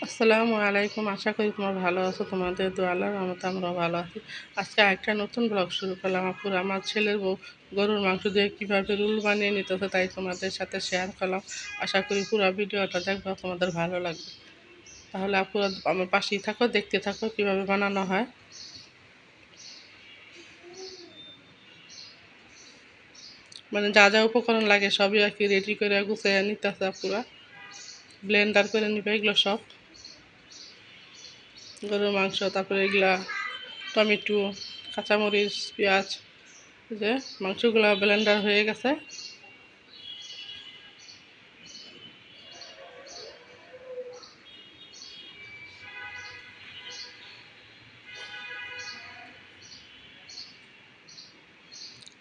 আসসালামু আলাইকুম। আশা করি তোমরা ভালো আছো। তোমাদের দোয়া আল্লাহর রহমতে আমরাও ভালো আছি। আজকে একটা নতুন ব্লগ শুরু করলাম। আপুর আমার ছেলের বউ গরুর মাংস দিয়ে কীভাবে রোল বানিয়ে নিতেছে তাই তোমাদের সাথে শেয়ার করলাম। আশা করি পুরো ভিডিওটা দেখবো, তোমাদের ভালো লাগবে। তাহলে আপুরা আমার পাশেই থাকো, দেখতে থাকো কীভাবে বানানো হয়। মানে যা যা উপকরণ লাগে সবই আর কি রেডি করে গুছিয়ে নিতেছে আপুরা। ব্লেন্ডার করে নিবে এগুলো সব, গরুর মাংস, তারপরে এগুলা টমেটো, কাঁচামরিচ, পেঁয়াজ। যে মাংসগুলো ব্লেন্ডার হয়ে গেছে।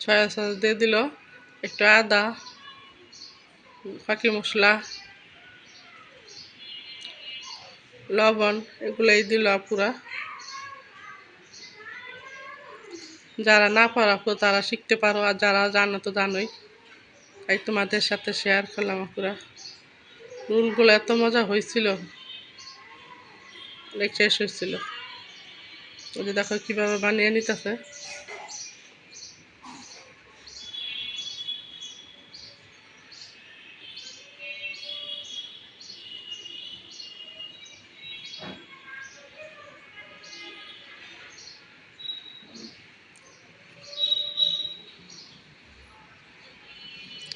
সয়া সস দিয়ে দিল, একটু আদা, পাখি মশলা, লবণ, এগুলাই দিল পুরা। যারা না পারো তারা শিখতে পারো, আর যারা জানো তো জানোই, তাই তোমাদের সাথে শেয়ার করলাম পুরা। রোলগুলো এত মজা হয়েছিল, অনেক শেষ হয়েছিল। ওই যে দেখো কীভাবে বানিয়ে নিতেছে।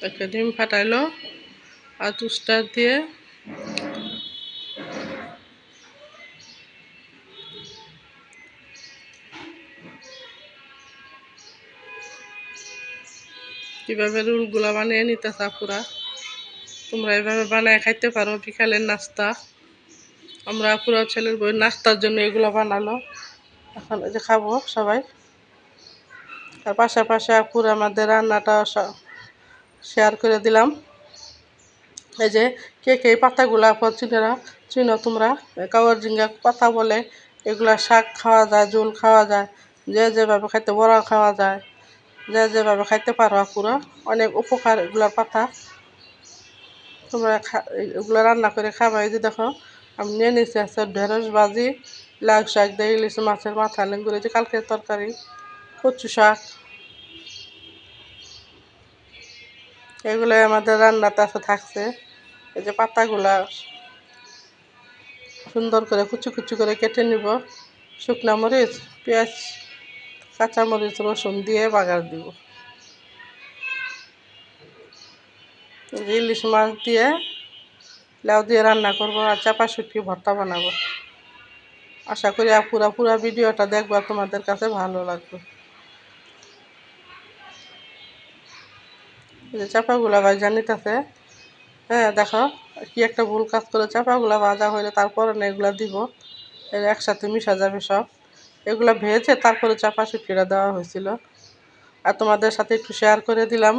একটা ডিম ফাটাইলো আর টুস্টার দিয়ে কীভাবে রোলগুলো বানিয়ে নিতেছে পুরা। তোমরা এভাবে বানায় খাইতে পারো, বিকালের নাস্তা। আমরা পুরো ছেলের বই নাস্তার জন্য এগুলো বানালো, এখন এই যে খাবো সবাই। আর পাশাপাশি পুরো আমাদের রান্নাটা শেয়ার করে দিলাম। এই যে কে কে পাতাগুলা চিনো তোমরা, কাওয়ার ঝিঙ্গা পাতা বলে। এগুলা শাক খাওয়া যায়, ঝোল খাওয়া যায়, যে যেভাবে খাইতে, বড়া খাওয়া যায়, যে যেভাবে খাইতে পারো পুরো। অনেক উপকার এগুলার পাতা। তোমরা এগুলো রান্না করে খাবা। এই যে দেখো আমি নিয়ে নিচ্ছি আছে ঢেঁড়স ভাজি, লাউ শাক দিয়ে ইলিশ মাছের মাথা লেঙ্গুর, এই যে কালকের তরকারি, কচু শাক, এগুলো আমাদের রান্নাতে আছে থাকছে। এই যে পাতাগুলা সুন্দর করে কুচি কুচি করে কেটে নিব। শুকনা মরিচ, পেঁয়াজ, কাঁচামরিচ, রসুন দিয়ে বাগার দিব। ইলিশ মাছ দিয়ে, লাউ দিয়ে রান্না করবো, আর চাপা শুটকি ভর্তা বানাবো। আশা করি পুরা ভিডিওটা দেখবো, তোমাদের কাছে ভালো লাগবে। যে চাপাগুলা ভাজা নিতেছে। হ্যাঁ দেখো কি একটা ভুল কাজ করে, চাপাগুলা ভাজা হইলে তারপরে না এগুলা দিব, একসাথে মিশা যাবে সব। এগুলা ভেজে তারপরে চাপা শুটকিটা দেওয়া হয়েছিল। আর তোমাদের সাথে একটু শেয়ার করে দিলাম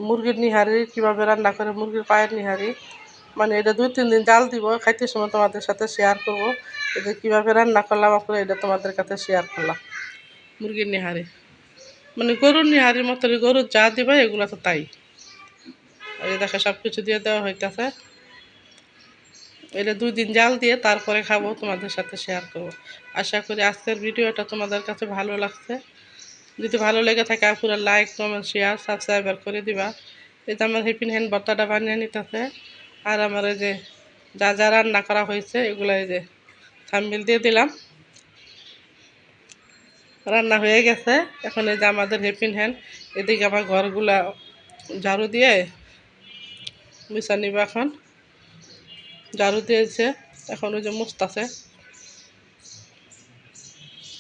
মুরগির নিহারি কীভাবে রান্না করে, মুরগির পায়ের নিহারি। মানে এটা 2-3 দিন জাল দিব, খাইতে সময় তোমাদের সাথে শেয়ার করবো। এটা কীভাবে রান্না করলাম আপনার, এটা তোমাদের কাছে শেয়ার করলাম। মুরগির নিহারি মানে গরুর নিহারির মতনই, গরুর যা দিবা এগুলো তো তাই। এই দেখো সব কিছু দিয়ে দেওয়া হইতেছে। এটা 2 দিন জাল দিয়ে তারপরে খাবো, তোমাদের সাথে শেয়ার করবো। আশা করি আজকের ভিডিওটা তোমাদের কাছে ভালো লাগছে। যদি ভালো লেগে থাকে পুরো লাইক, কমেন্ট, শেয়ার, সাবস্ক্রাইবার করে দিবা। এই যে আমার হেপিন হ্যান্ড ভর্তাটা বানিয়ে নিতেছে। আর আমার এই যে যা যা রান্না করা হয়েছে এগুলো এই যে থাম্বনেল দিয়ে দিলাম। রান্না হয়ে গেছে। এখন এই যে আমাদের হেপিন হ্যান্ড, এদিকে আমার ঘরগুলা ঝাড়ু দিয়ে মুছা নিব। এখন ঝাড়ু দিয়েছে, এখন ওই যে মুছতেছে।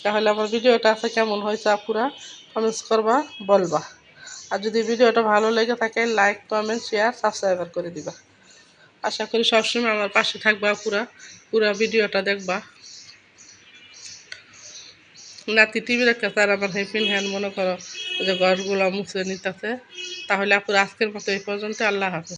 তাহলে আমার ভিডিওটা আছে কেমন হয়েছে আপুরা কমেন্টস করবা, বলবা। আর যদি ভিডিওটা ভালো লেগে থাকে লাইক, কমেন্ট, শেয়ার, সাবস্ক্রাইবার করে দিবা। আশা করি সবসময় আমার পাশে থাকবা পুরা ভিডিওটা দেখবা। নাতি টিভি দেখতেছে আর আমার হেপিন হ্যান্ড মনে করো যে ঘরগুলো মুছে নিতেছে। তাহলে আপুরা আজকের মতো এই পর্যন্ত। আল্লাহ হাফেজ।